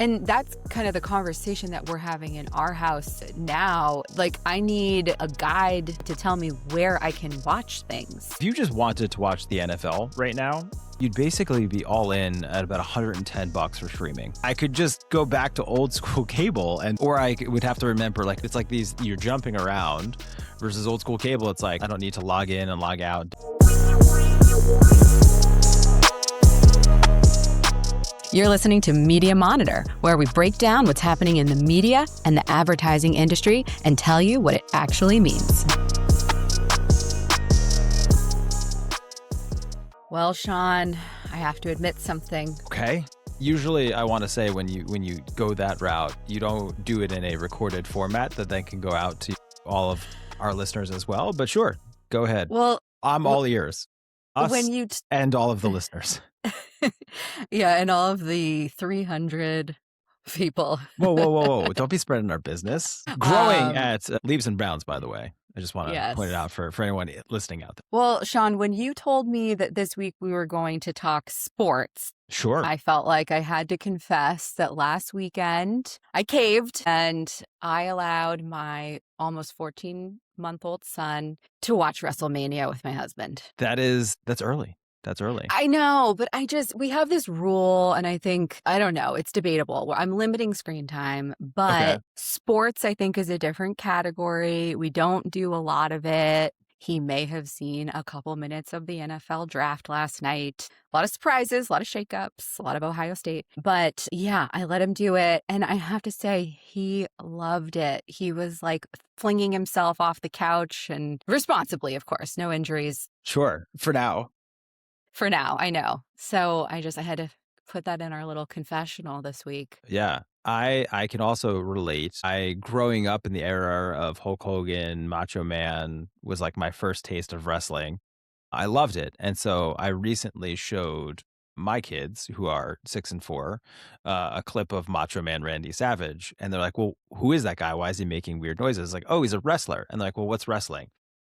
And that's kind of the conversation that we're having in our house now. Like, I need a guide to tell me where I can watch things. If you just wanted to watch the NFL right now, you'd basically be all in at about $110 for streaming. I could just go back to old school cable, or I would have to remember, like, it's like these, you're jumping around versus old school cable. It's like, I don't need to log in and log out. You're listening to Media Monitor, where we break down what's happening in the media and the advertising industry and tell you what it actually means. Well, Sean, I have to admit something. Okay. Usually I want to say when you go that route, you don't do it in a recorded format that then can go out to all of our listeners as well. But sure, go ahead. Well, I'm all ears. Us when you and all of the listeners. Yeah, and all of the 300 people. Whoa. Don't be spreading our business. Growing at leaps and bounds, by the way. I just want to point it out for anyone listening out there. Well, Sean, when you told me that this week we were going to talk sports, sure, I felt like I had to confess that last weekend I caved and I allowed my almost 14-month-old son to watch WrestleMania with my husband. That's early. That's early. I know, but we have this rule, and I think, I don't know, it's debatable. I'm limiting screen time, but sports, I think, is a different category. We don't do a lot of it. He may have seen a couple minutes of the NFL draft last night. A lot of surprises, a lot of shakeups, a lot of Ohio State. But yeah, I let him do it. And I have to say, he loved it. He was like flinging himself off the couch, and responsibly, of course, no injuries. Sure, for now. For now, I know. So I had to put that in our little confessional this week. Yeah, I can also relate. Growing up in the era of Hulk Hogan, Macho Man was like my first taste of wrestling. I loved it. And so I recently showed my kids, who are 6 and 4, a clip of Macho Man Randy Savage. And they're like, well, who is that guy? Why is he making weird noises? Like, oh, he's a wrestler. And they're like, well, what's wrestling?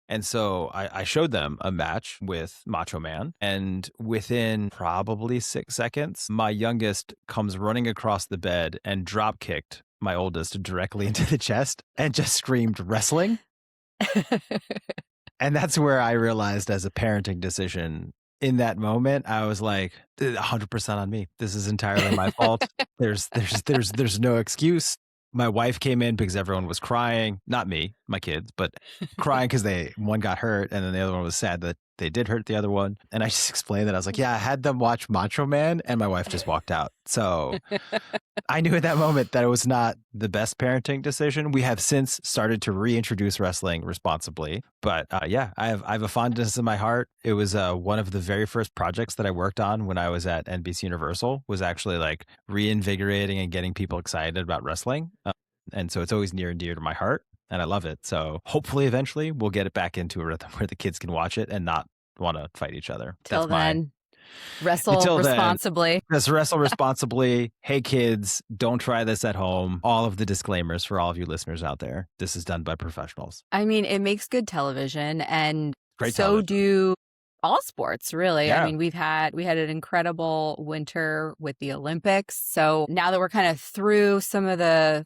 And so I showed them a match with Macho Man, and within probably 6 seconds, my youngest comes running across the bed and drop kicked my oldest directly into the chest and just screamed wrestling. And that's where I realized, as a parenting decision, in that moment, I was like, 100% on me. This is entirely my fault. There's no excuse. My wife came in because everyone was crying, not me, my kids, but crying because one got hurt, and then the other one was sad that they did hurt the other one. And I just explained that. I was like, yeah, I had them watch Macho Man, and my wife just walked out. So I knew at that moment that it was not the best parenting decision. We have since started to reintroduce wrestling responsibly. But yeah, I have a fondness in my heart. It was one of the very first projects that I worked on when I was at NBC Universal, was actually like reinvigorating and getting people excited about wrestling. And so it's always near and dear to my heart, and I love it. So hopefully eventually we'll get it back into a rhythm where the kids can watch it and not want to fight each other. Till then, wrestle responsibly. Just wrestle responsibly. Hey, kids, don't try this at home. All of the disclaimers for all of you listeners out there. This is done by professionals. I mean, it makes good television, and great so television. Do all sports, really. Yeah. I mean, we had an incredible winter with the Olympics. So now that we're kind of through some of the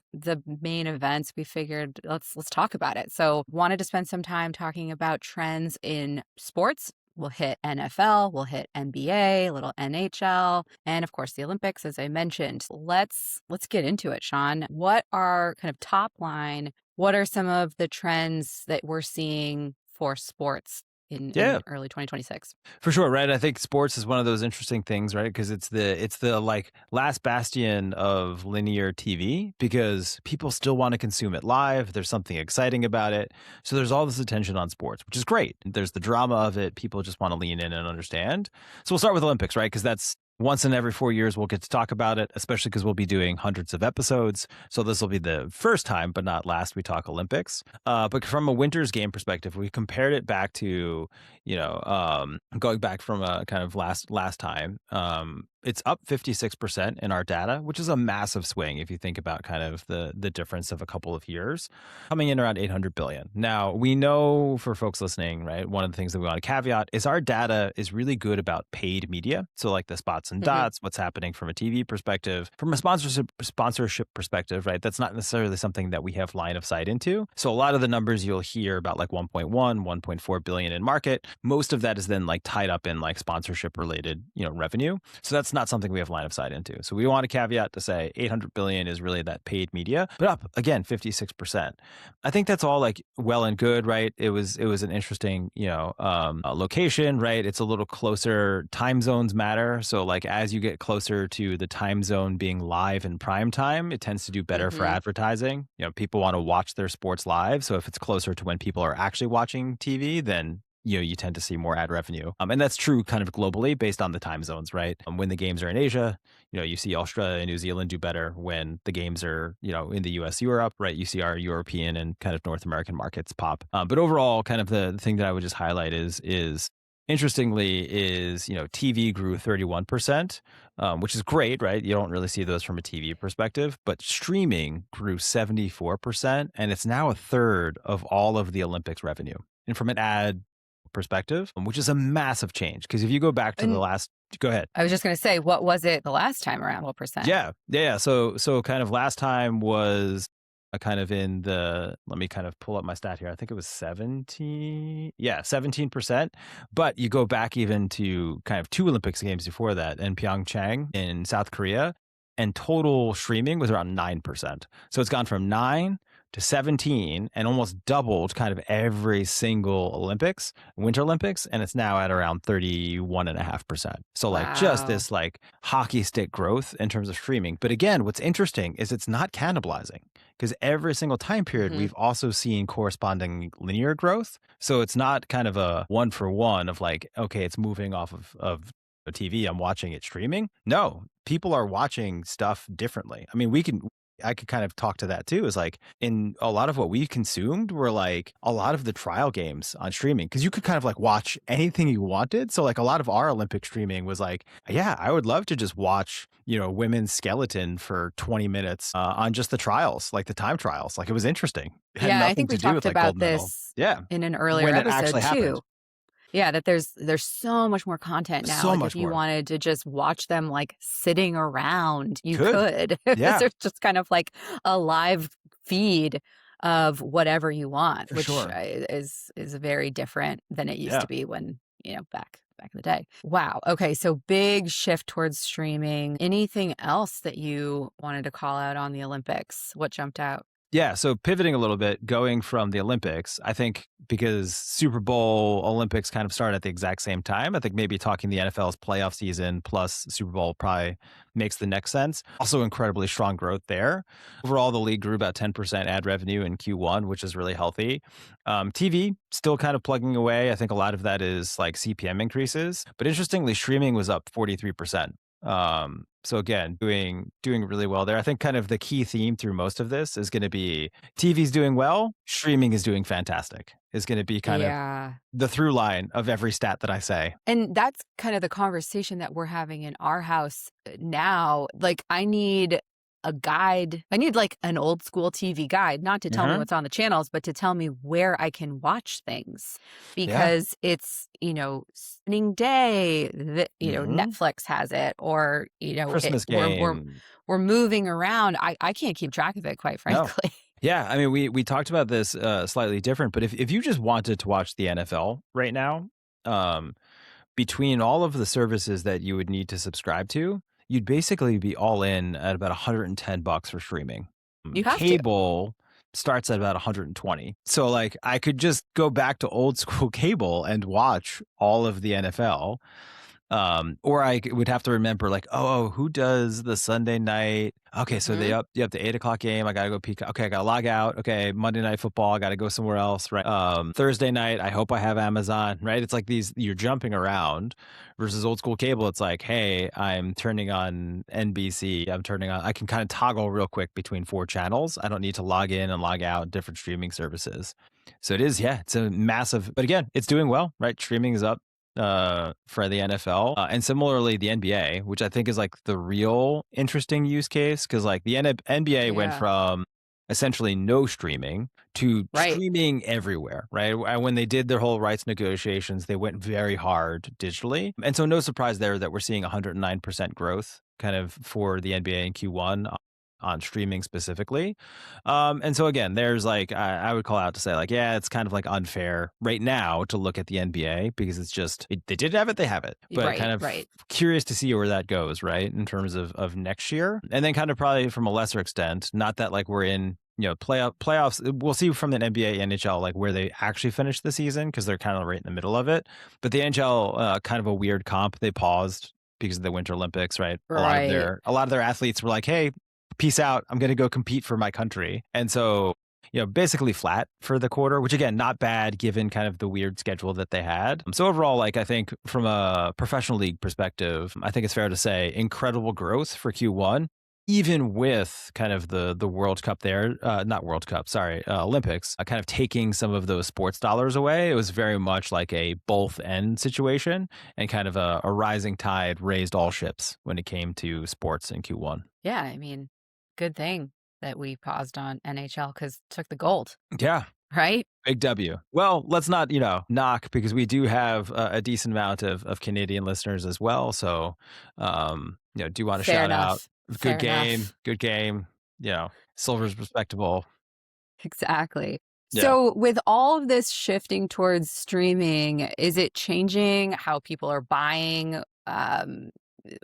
main events, we figured let's talk about it. So wanted to spend some time talking about trends in sports. We'll hit NFL, we'll hit NBA, a little NHL, and of course the Olympics, as I mentioned. Let's get into it, Sean. What are kind of top line? What are some of the trends that we're seeing for sports in early 2026? For sure, right? I think sports is one of those interesting things, right? Because it's the like last bastion of linear TV, because people still want to consume it live. There's something exciting about it. So there's all this attention on sports, which is great. There's the drama of it. People just want to lean in and understand. So we'll start with Olympics, right? Because that's once in every 4 years we'll get to talk about it, especially because we'll be doing hundreds of episodes. So this will be the first time, but not last, we talk Olympics. But from a winter's game perspective, we compared it back to, going back from a kind of last time. It's up 56% in our data, which is a massive swing if you think about kind of the difference of a couple of years, coming in around 800 billion. Now, we know for folks listening, right, one of the things that we want to caveat is our data is really good about paid media. So like the spots and Hmm. dots, what's happening from a TV perspective, from a sponsorship perspective, right? That's not necessarily something that we have line of sight into. So a lot of the numbers you'll hear about like 1.1, 1.4 billion in market, most of that is then like tied up in like sponsorship related, revenue. So that's not something we have line of sight into. So we want a caveat to say 800 billion is really that paid media, but up again 56%. I think that's all like well and good, right? It was an interesting, location, right? It's a little closer. Time zones matter. So like as you get closer to the time zone being live in prime time, it tends to do better for Hmm. advertising. People want to watch their sports live. So if it's closer to when people are actually watching TV, then you tend to see more ad revenue. And that's true kind of globally based on the time zones, right? When the games are in Asia, you see Australia and New Zealand do better. When the games are, in the US, Europe, right? You see our European and kind of North American markets pop. But overall, kind of the thing that I would just highlight is interestingly is, TV grew 31%, which is great, right? You don't really see those from a TV perspective, but streaming grew 74%, and it's now a third of all of the Olympics revenue. And from an ad perspective, which is a massive change. Because if you go back to the And last, go ahead. I was just going to say, what was it the last time around? What percent? Yeah. So kind of last time was kind of in the, let me kind of pull up my stat here. I think it was 17. Yeah, 17%. But you go back even to kind of two Olympics games before that in Pyeongchang in South Korea, and total streaming was around 9%. So it's gone from 9 to 17 and almost doubled kind of every single Olympics, Winter Olympics, and it's now at around 31.5%. So like just Wow. this like hockey stick growth in terms of streaming. But again, what's interesting is it's not cannibalizing, because every single time period Hmm. we've also seen corresponding linear growth. So it's not kind of a one for one of like, okay, it's moving off of a TV, I'm watching it streaming. No, people are watching stuff differently. I mean, I could kind of talk to that too. Is like in a lot of what we consumed were like a lot of the trial games on streaming, because you could kind of like watch anything you wanted. So like a lot of our Olympic streaming was like, yeah, I would love to just watch, women's skeleton for 20 minutes on just the trials, like the time trials. Like it was interesting. It had Yeah, I nothing think we to do talked with like gold about medal. this Yeah. in an earlier When it episode actually happened. too. Yeah, that there's so much more content now. So Like if much you more. wanted to just watch them like sitting around, you Could. could. Yeah, There's just kind of like a live feed of whatever you want, for which sure. is very different than it used Yeah. to be when, back in the day. Wow. Okay, so big shift towards streaming. Anything else that you wanted to call out on the Olympics? What jumped out? Yeah, so pivoting a little bit, going from the Olympics, I think because Super Bowl, Olympics kind of started at the exact same time. I think maybe talking the NFL's playoff season plus Super Bowl probably makes the next sense. Also, incredibly strong growth there. Overall, the league grew about 10% ad revenue in Q1, which is really healthy. TV still kind of plugging away. I think a lot of that is like CPM increases, but interestingly, streaming was up 43%. So again, doing really well there. I think kind of the key theme through most of this is going to be TV's doing well, streaming is doing fantastic. Is going to be kind of Yeah. the through line of every stat that I say. And that's kind of the conversation that we're having in our house now. Like, I need a guide. I need like an old school TV guide, not to tell me Hmm. what's on the channels, but to tell me where I can watch things Yeah. because it's, spinning day that, Hmm. Netflix has it or, Christmas game. we're moving around. I can't keep track of it, quite No. frankly. Yeah, I mean, we talked about this slightly different, but if you just wanted to watch the NFL right now, um, between all of the services that you would need to subscribe to, you'd basically be all in at about 110 bucks for streaming. You have to. Cable starts at about 120. So like I could just go back to old school cable and watch all of the NFL. Or would have to remember like, who does the Sunday night? Okay, so Mhm. you have the 8 o'clock game. I gotta go peek. Okay, I gotta log out. Okay, Monday night football. I gotta go somewhere else. Right. Thursday night. I hope I have Amazon. Right. It's like you're jumping around versus old school cable. It's like, hey, I'm turning on NBC. I can kind of toggle real quick between four channels. I don't need to log in and log out different streaming services. So it is, yeah, it's a massive, but again, it's doing well, right? Streaming is up for the NFL, and similarly the NBA, which I think is like the real interesting use case because like the NBA went Yeah. from essentially no streaming to Right. streaming everywhere, right? And when they did their whole rights negotiations, they went very hard digitally, and so no surprise there that we're seeing 109% growth kind of for the NBA in Q1 on streaming specifically. And so again, there's like I would call out to say like, yeah, it's kind of like unfair right now to look at the NBA because it's just they did have it, they have it, but Right. kind of Right. curious to see where that goes, right, in terms of next year, and then kind of probably from a lesser extent, not that like we're in playoffs. We'll see from the NBA, NHL, like where they actually finish the season because they're kind of right in the middle of it. But the NHL, kind of a weird comp. They paused because of the Winter Olympics, right? Right. A lot of their athletes were like, hey, peace out. I'm going to go compete for my country. And so, basically flat for the quarter, which again, not bad given kind of the weird schedule that they had. So overall, like I think from a professional league perspective, I think it's fair to say incredible growth for Q1, even with kind of the World Cup there, not World Cup, sorry, Olympics, kind of taking some of those sports dollars away. It was very much like a both end situation and kind of a rising tide raised all ships when it came to sports in Q1. Yeah. I mean, good thing that we paused on NHL because took the gold, Yeah, right? big W. Well, let's not, knock because we do have a decent amount of Canadian listeners as well. So, do want to Fair shout out enough. Fair enough. good game. Silver's respectable. Exactly. Yeah. So, with all of this shifting towards streaming, is it changing how people are buying,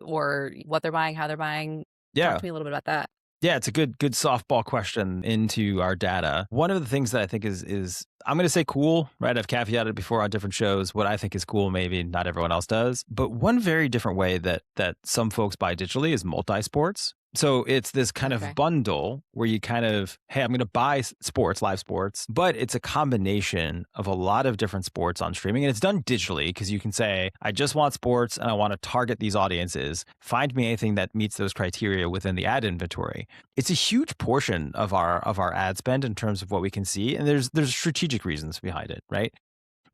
or what they're buying, how they're buying? Talk Yeah. to me a little bit about that. Yeah, it's a good softball question into our data. One of the things that I think is I'm going to say cool, right? I've caveated before on different shows what I think is cool. Maybe not everyone else does, but one very different way that some folks buy digitally is multi sports. So it's this kind of Okay. bundle where you kind of, hey, I'm going to buy sports, live sports, but it's a combination of a lot of different sports on streaming. And it's done digitally because you can say, I just want sports and I want to target these audiences. Find me anything that meets those criteria within the ad inventory. It's a huge portion of our ad spend in terms of what we can see. And there's strategic reasons behind it, right?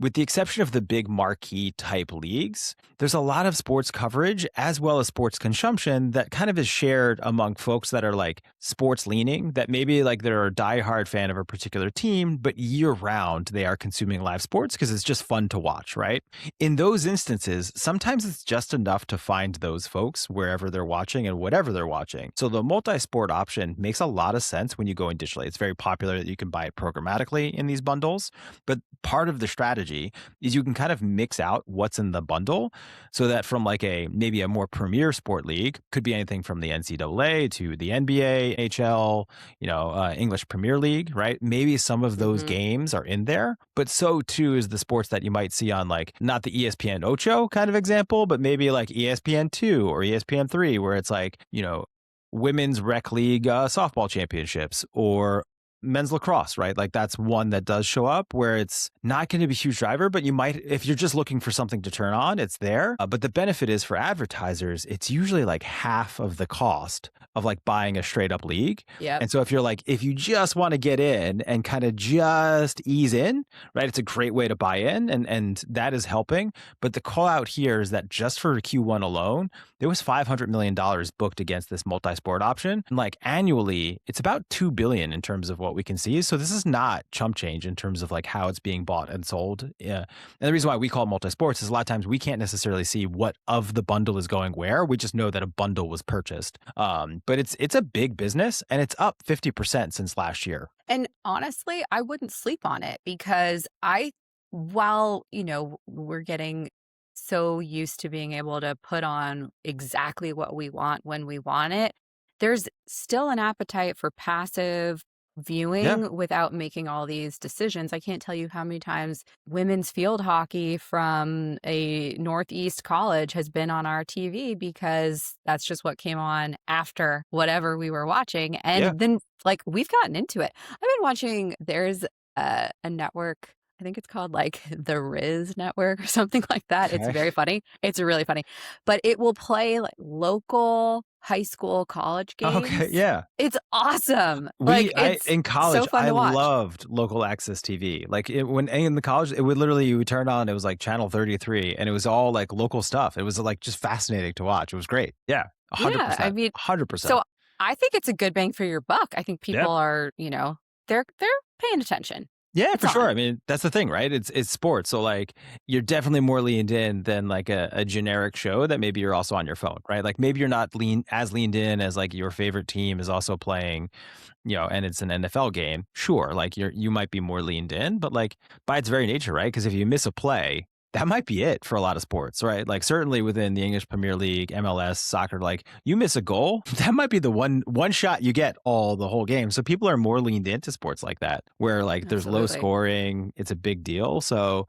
With the exception of the big marquee type leagues, there's a lot of sports coverage as well as sports consumption that kind of is shared among folks that are like sports leaning, that maybe like they're a diehard fan of a particular team, but year round they are consuming live sports because it's just fun to watch, right? In those instances, sometimes it's just enough to find those folks wherever they're watching and whatever they're watching. So the multi-sport option makes a lot of sense when you go in digitally. It's very popular that you can buy it programmatically in these bundles, but part of the strategy is you can kind of mix out what's in the bundle so that from like maybe a more premier sport league, could be anything from the NCAA to the NBA, HL, English Premier League, right? Maybe some of those Hmm. games are in there, but so too is the sports that you might see on like not the ESPN Ocho kind of example, but maybe like ESPN2 or ESPN3, where it's like, women's rec league softball championships or men's lacrosse, right? Like that's one that does show up where it's not going to be a huge driver, but you might, if you're just looking for something to turn on, it's there. But the benefit is for advertisers, it's usually like half of the cost of like buying a straight up league. Yep. And so if you just want to get in and kind of just ease in, right? It's a great way to buy in and that is helping. But the call out here is that just for Q1 alone, there was $500 million booked against this multi-sport option. And like annually, it's about 2 billion in terms of what we can see. So this is not chump change in terms of like how it's being bought and sold. Yeah. And the reason why we call it multi-sports is a lot of times we can't necessarily see what of the bundle is going where. We just know that a bundle was purchased. But it's a big business and it's up 50% since last year. And honestly, I wouldn't sleep on it because while, we're getting so used to being able to put on exactly what we want when we want it, there's still an appetite for passive Yeah. viewing without making all these decisions. I can't tell you how many times women's field hockey from a Northeast college has been on our TV because that's just what came on after whatever we were watching. Yeah. And then, like, we've gotten into it. I've been watching, there's a network I think it's called like the Riz Network or something like that. It's Okay. very funny. It's really funny. But it will play like local high school, college Okay, games. yeah. It's awesome. Like We I it's in so college, fun I to watch. loved local access TV. Like, when in the college, it would literally you would turn on, it was like channel 33, and it was all, like, local stuff. It was, like, just fascinating to watch. It was great. Yeah, Yeah, I 100%, mean, 100%. so I think it's a good bang for your buck. I think Yeah. people are, they're paying attention. Yeah, It's for sure. on. I mean, that's the thing, right? It's sports, so, like, you're definitely more leaned in than, like, a generic show that maybe you're also on your phone, right? Like, maybe you're not leaned in as, like, your favorite team is also playing, and it's an NFL game. Sure, like, you might be more leaned in, but, like, by its very nature, right? Because if you miss a play, that might be it for a lot of sports, right? Like, certainly within the English Premier League, MLS, soccer, like, you miss a goal, that might be the one shot you get the whole game. So people are more leaned into sports like that, where, like, there's low Absolutely. scoring, it's a big deal. So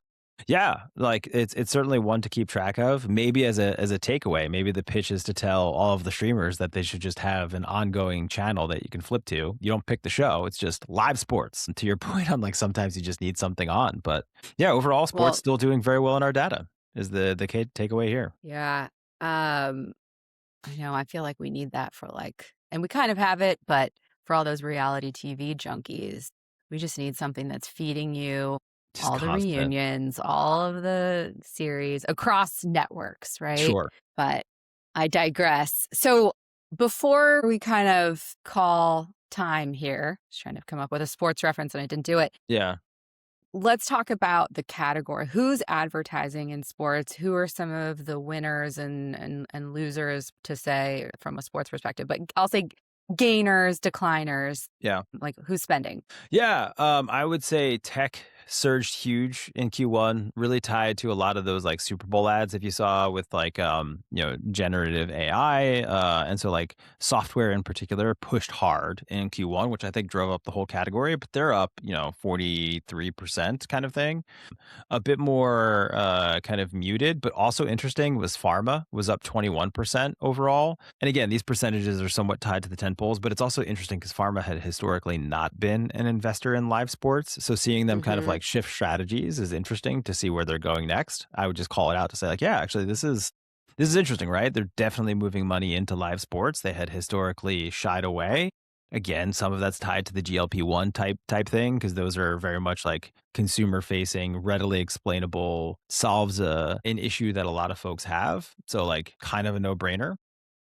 yeah, like, it's certainly one to keep track of. Maybe as a takeaway, maybe the pitch is to tell all of the streamers that they should just have an ongoing channel that you can flip to. You don't pick the show, it's just live sports. And to your point on, like, sometimes you just need something on. But yeah, overall, sports Well, still doing very well in our data is the takeaway here. yeah. Um, I know. I feel like we need that for like, and we kind of have it, but for all those reality TV junkies, we just need something that's feeding you Just all the constant. reunions, all of the series across networks, right? Sure. But I digress. So before we kind of call time here, I was trying to come up with a sports reference and I didn't do it. Yeah. Let's talk about the category. Who's advertising in sports? Who are some of the winners and losers to say from a sports perspective? But I'll say gainers, decliners, Yeah. like who's spending? Yeah, I would say tech surged huge in Q1, really tied to a lot of those like Super Bowl ads if you saw with like generative AI, and so like software in particular pushed hard in Q1, which I think drove up the whole category. But they're up 43% kind of thing, a bit more kind of muted, but also interesting was pharma was up 21% overall. And again, these percentages are somewhat tied to the 10 polls, but it's also interesting because pharma had historically not been an investor in live sports. So seeing them kind of Hmm. like shift strategies is interesting to see where they're going next. I would just call it out to say, like, yeah, actually, this is interesting, right? They're definitely moving money into live sports. They had historically shied away. Again, some of that's tied to the GLP-1 type thing because those are very much like consumer facing, readily explainable, solves an issue that a lot of folks have. So like kind of a no-brainer.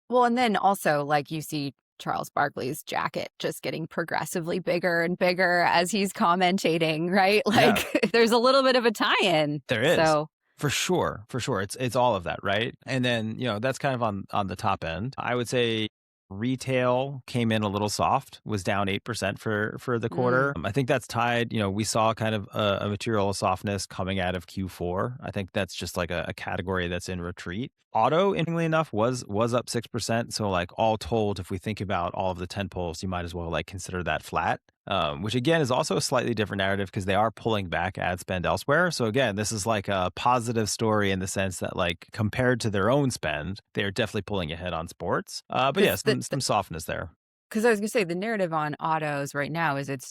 Well, and then also like you see Charles Barkley's jacket just getting progressively bigger and bigger as he's commentating, right? Yeah, Like there's a little bit of a tie-in. there is. So, For sure, for sure. It's all of that, right? And then, that's kind of on the top end. I would say retail came in a little soft, was down 8% for the quarter. mm, I think that's tied, we saw kind of a material softness coming out of Q4. I think that's just like a category that's in retreat. Auto, interestingly enough, was up 6%. So like all told, if we think about all of the 10 polls, you might as well like consider that flat. Which again is also a slightly different narrative because they are pulling back ad spend elsewhere. So again, this is like a positive story in the sense that like compared to their own spend, they are definitely pulling ahead on sports. But yeah, because some softness there. because I was gonna say the narrative on autos right now is it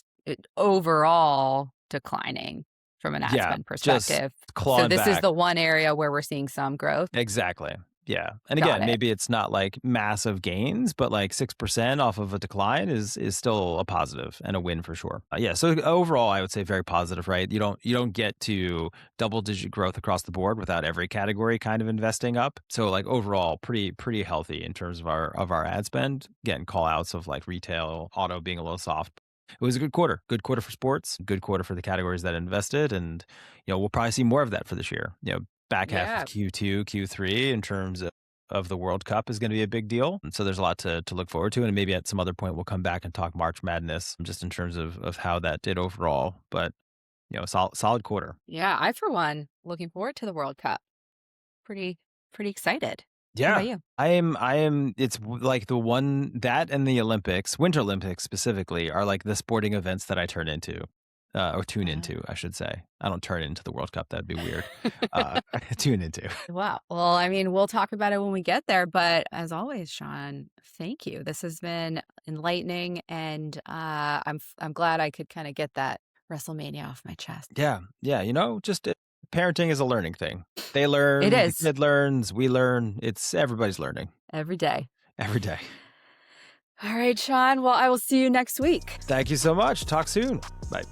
overall declining from an ad Yeah, spend just perspective. So clawing this is back. the one area where we're seeing some growth. Exactly. Yeah. And Got again, it. maybe it's not like massive gains, but like 6% off of a decline is still a positive and a win for sure. Yeah. So overall, I would say very positive, right? You don't get to double digit growth across the board without every category kind of investing up. So like overall, pretty healthy in terms of our ad spend. Again, call outs of like retail, auto being a little soft. It was a good quarter. Good quarter for sports, good quarter for the categories that invested. And, we'll probably see more of that for this year. Back half of Yeah. Q2, Q3 in terms of the World Cup is going to be a big deal. And so there's a lot to look forward to. And maybe at some other point, we'll come back and talk March Madness just in terms of how that did overall. But, solid quarter. Yeah. I, for one, looking forward to the World Cup. Pretty, pretty excited. What Yeah. about you? It's like the one that and the Olympics, Winter Olympics specifically, are like the sporting events that I turn into. Or tune into, I should say. I don't turn into the World Cup. That'd be weird. Tune into. Wow. Well, I mean, we'll talk about it when we get there. But as always, Sean, thank you. This has been enlightening, and I'm glad I could kind of get that WrestleMania off my chest. Yeah. Yeah. Just parenting is a learning thing. They It learn, the is. kid learns, we learn. Everybody's learning Every day. every day. All right, Sean. Well, I will see you next week. Thank you so much. Talk soon. Bye.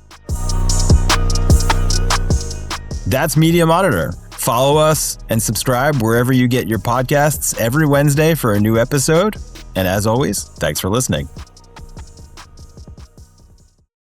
That's Media Monitor. Follow us and subscribe wherever you get your podcasts every Wednesday for a new episode. And as always, thanks for listening.